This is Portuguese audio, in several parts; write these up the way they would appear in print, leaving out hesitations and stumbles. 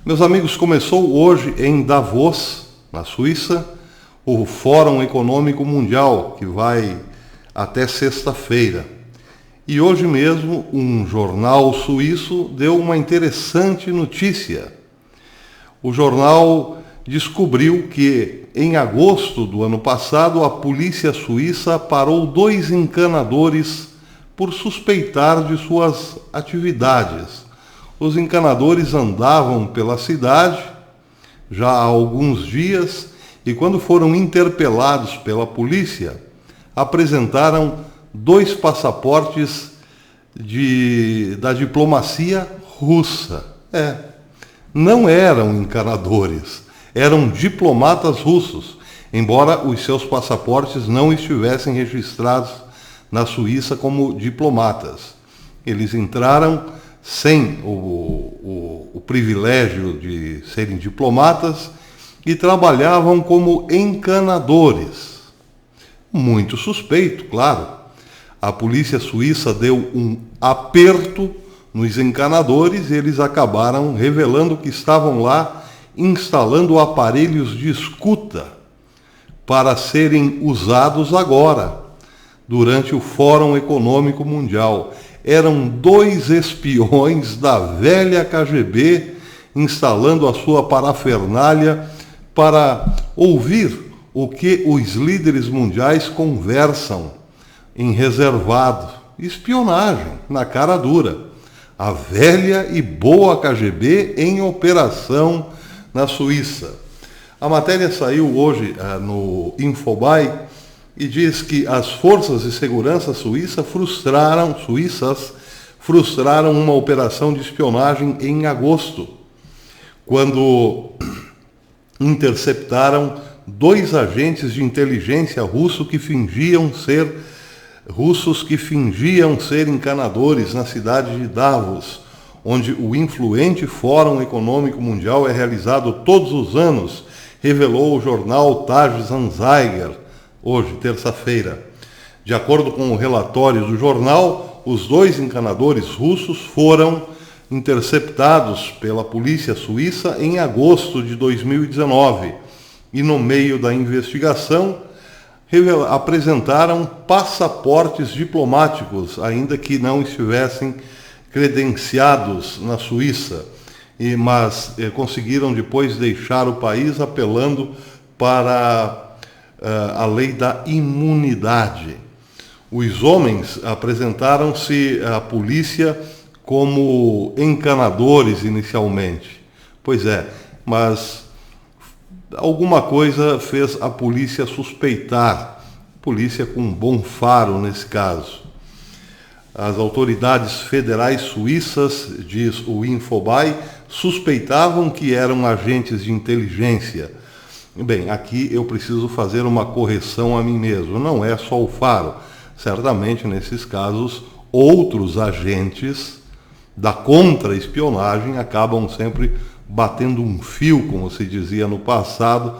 Meus amigos, começou hoje em Davos, na Suíça, o Fórum Econômico Mundial, que vai até sexta-feira. E hoje mesmo um jornal suíço deu uma interessante notícia. O jornal descobriu que, em agosto do ano passado, a polícia suíça parou 2 encanadores por suspeitar de suas atividades. Os encanadores andavam pela cidade já há alguns dias e, quando foram interpelados pela polícia, apresentaram 2 passaportes da diplomacia russa. Não eram encanadores, eram diplomatas russos, embora os seus passaportes não estivessem registrados na Suíça como diplomatas. Eles entraram sem o privilégio de serem diplomatas e trabalhavam como encanadores. Muito suspeito, claro. A polícia suíça deu um aperto nos encanadores e eles acabaram revelando que estavam lá instalando aparelhos de escuta para serem usados agora, durante o Fórum Econômico Mundial. Eram 2 espiões da velha KGB instalando a sua parafernália para ouvir o que os líderes mundiais conversam em reservado. Espionagem na cara dura. A velha e boa KGB em operação na Suíça. A matéria saiu hoje no Infobae e diz que as forças de segurança suíças frustraram uma operação de espionagem em agosto, quando interceptaram 2 agentes de inteligência russos que fingiam ser encanadores na cidade de Davos, onde o influente Fórum Econômico Mundial é realizado todos os anos, revelou o jornal Tages Anzeiger, hoje, terça-feira. De acordo com o relatório do jornal, os 2 encanadores russos foram interceptados pela polícia suíça em agosto de 2019 e, no meio da investigação, apresentaram passaportes diplomáticos, ainda que não estivessem credenciados na Suíça, mas conseguiram depois deixar o país apelando para a lei da imunidade. Os homens apresentaram-se à polícia como encanadores inicialmente. Pois é, mas alguma coisa fez a polícia suspeitar. Polícia com bom faro nesse caso. As autoridades federais suíças, diz o Infobae, suspeitavam que eram agentes de inteligência. Bem, aqui eu preciso fazer uma correção a mim mesmo. Não é só o faro. Certamente, nesses casos, outros agentes da contra-espionagem acabam sempre batendo um fio, como se dizia no passado,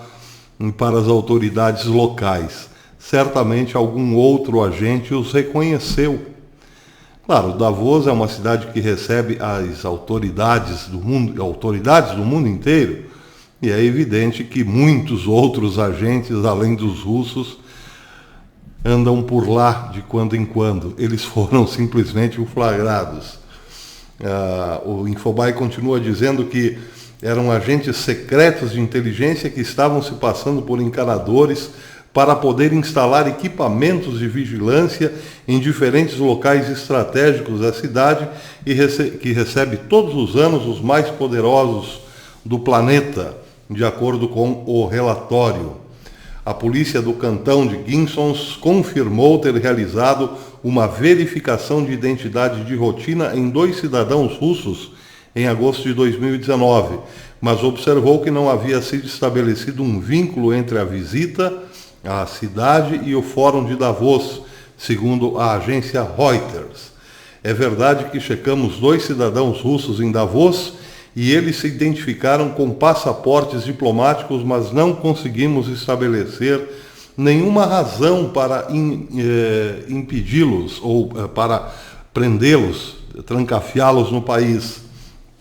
para as autoridades locais. Certamente algum outro agente os reconheceu. Claro, Davos é uma cidade que recebe as autoridades do mundo inteiro, e é evidente que muitos outros agentes, além dos russos, andam por lá de quando em quando. Eles foram simplesmente flagrados. O Infobae continua dizendo que eram agentes secretos de inteligência que estavam se passando por encanadores para poder instalar equipamentos de vigilância em diferentes locais estratégicos da cidade e que recebe todos os anos os mais poderosos do planeta, de acordo com o relatório. A polícia do cantão de Guinsons confirmou ter realizado uma verificação de identidade de rotina em 2 cidadãos russos em agosto de 2019, mas observou que não havia sido estabelecido um vínculo entre a visita à cidade e o Fórum de Davos, segundo a agência Reuters. É verdade que checamos 2 cidadãos russos em Davos e eles se identificaram com passaportes diplomáticos, mas não conseguimos estabelecer nenhuma razão para impedi-los ou para prendê-los, trancafiá-los no país.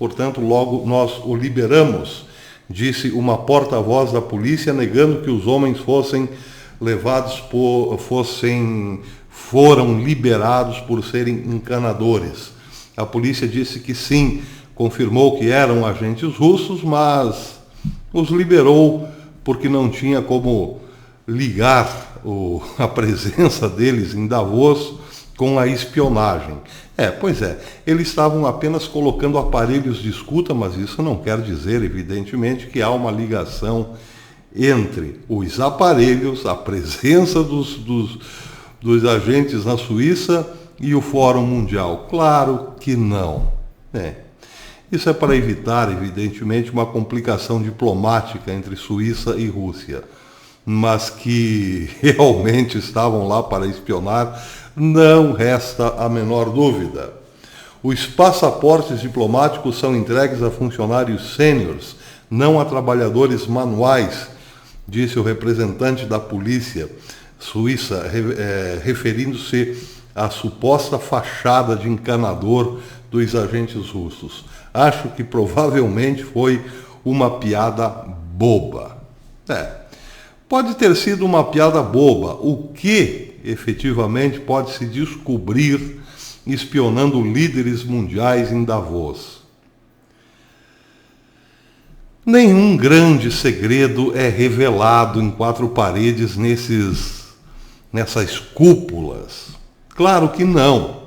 portanto, logo nós o liberamos, disse uma porta-voz da polícia, negando que os homens foram liberados por serem encanadores. A polícia disse que sim, confirmou que eram agentes russos, mas os liberou porque não tinha como ligar a presença deles em Davos com a espionagem. Pois é, eles estavam apenas colocando aparelhos de escuta, mas isso não quer dizer, evidentemente, que há uma ligação entre os aparelhos, a presença dos agentes na Suíça e o Fórum Mundial. Claro que não. Isso é para evitar, evidentemente, uma complicação diplomática entre Suíça e Rússia. Mas que realmente estavam lá para espionar, não resta a menor dúvida. Os passaportes diplomáticos são entregues a funcionários sêniores, não a trabalhadores manuais, disse o representante da polícia suíça, referindo-se à suposta fachada de encanador dos agentes russos. Acho que provavelmente foi uma piada boba. Pode ter sido uma piada boba. O que efetivamente pode se descobrir espionando líderes mundiais em Davos? Nenhum grande segredo é revelado em quatro paredes nessas cúpulas. Claro que não.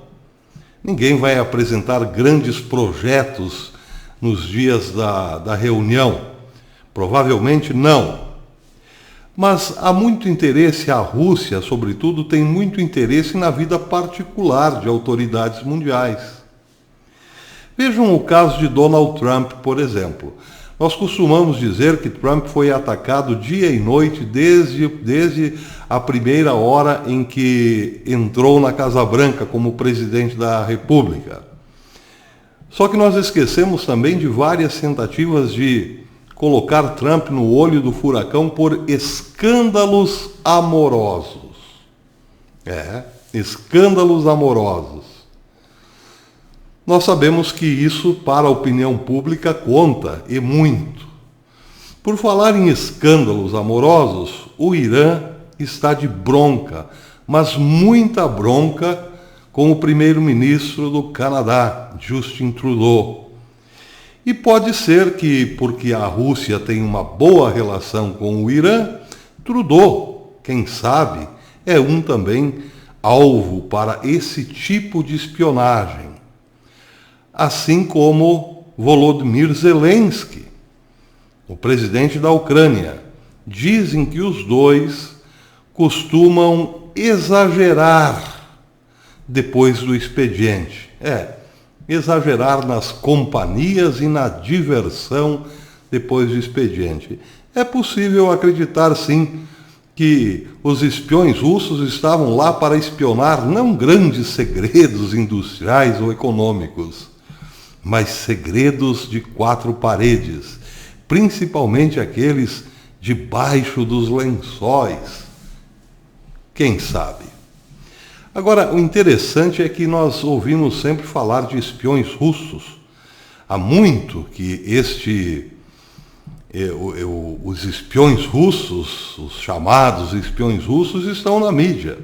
Ninguém vai apresentar grandes projetos nos dias da reunião. Provavelmente não. Mas há muito interesse, a Rússia, sobretudo, tem muito interesse na vida particular de autoridades mundiais. Vejam o caso de Donald Trump, por exemplo. Nós costumamos dizer que Trump foi atacado dia e noite desde a primeira hora em que entrou na Casa Branca como presidente da República. Só que nós esquecemos também de várias tentativas de colocar Trump no olho do furacão por escândalos amorosos. Escândalos amorosos. Nós sabemos que isso, para a opinião pública, conta, e muito. Por falar em escândalos amorosos, o Irã está de bronca, mas muita bronca, com o primeiro-ministro do Canadá, Justin Trudeau. E pode ser que, porque a Rússia tem uma boa relação com o Irã, Trudeau, quem sabe, é também alvo para esse tipo de espionagem. Assim como Volodymyr Zelensky, o presidente da Ucrânia. Dizem que os dois costumam exagerar depois do expediente. Exagerar nas companhias e na diversão depois do expediente. É possível acreditar, sim, que os espiões russos estavam lá para espionar não grandes segredos industriais ou econômicos, mas segredos de quatro paredes, principalmente aqueles debaixo dos lençóis. Quem sabe? Agora, o interessante é que nós ouvimos sempre falar de espiões russos. Há muito que os espiões russos, os chamados espiões russos, estão na mídia.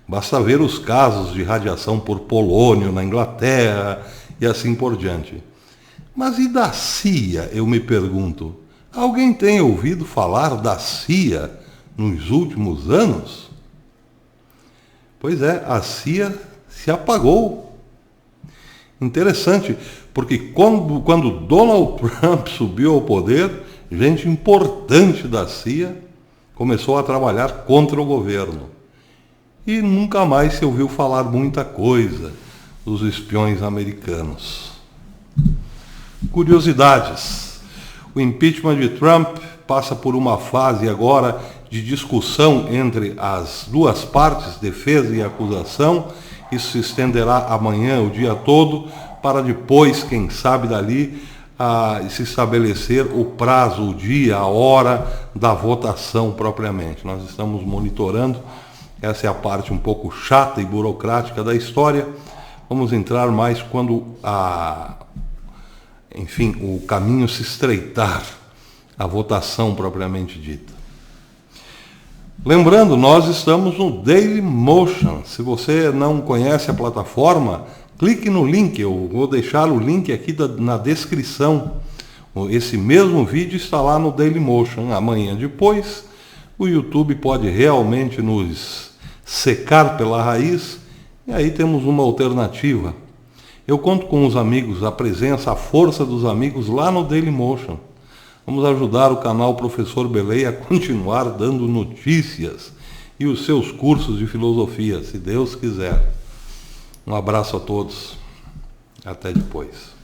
Basta ver os casos de radiação por polônio na Inglaterra e assim por diante. Mas e da CIA, eu me pergunto? Alguém tem ouvido falar da CIA nos últimos anos? Pois é, a CIA se apagou. Interessante, porque quando Donald Trump subiu ao poder, gente importante da CIA começou a trabalhar contra o governo. E nunca mais se ouviu falar muita coisa dos espiões americanos. Curiosidades. O impeachment de Trump passa por uma fase agora de discussão entre as duas partes, defesa e acusação. Isso se estenderá amanhã, o dia todo, para depois, quem sabe dali, se estabelecer o prazo, o dia, a hora da votação propriamente. Nós estamos monitorando, essa é a parte um pouco chata e burocrática da história. Vamos entrar mais quando enfim, o caminho se estreitar, a votação propriamente dita. Lembrando, nós estamos no Dailymotion. Se você não conhece a plataforma, clique no link, eu vou deixar o link aqui na descrição. Esse mesmo vídeo está lá no Dailymotion. Amanhã depois, o YouTube pode realmente nos secar pela raiz, e aí temos uma alternativa. Eu conto com os amigos, a presença, a força dos amigos lá no Dailymotion. Vamos ajudar o canal Professor Belei a continuar dando notícias e os seus cursos de filosofia, se Deus quiser. Um abraço a todos. Até depois.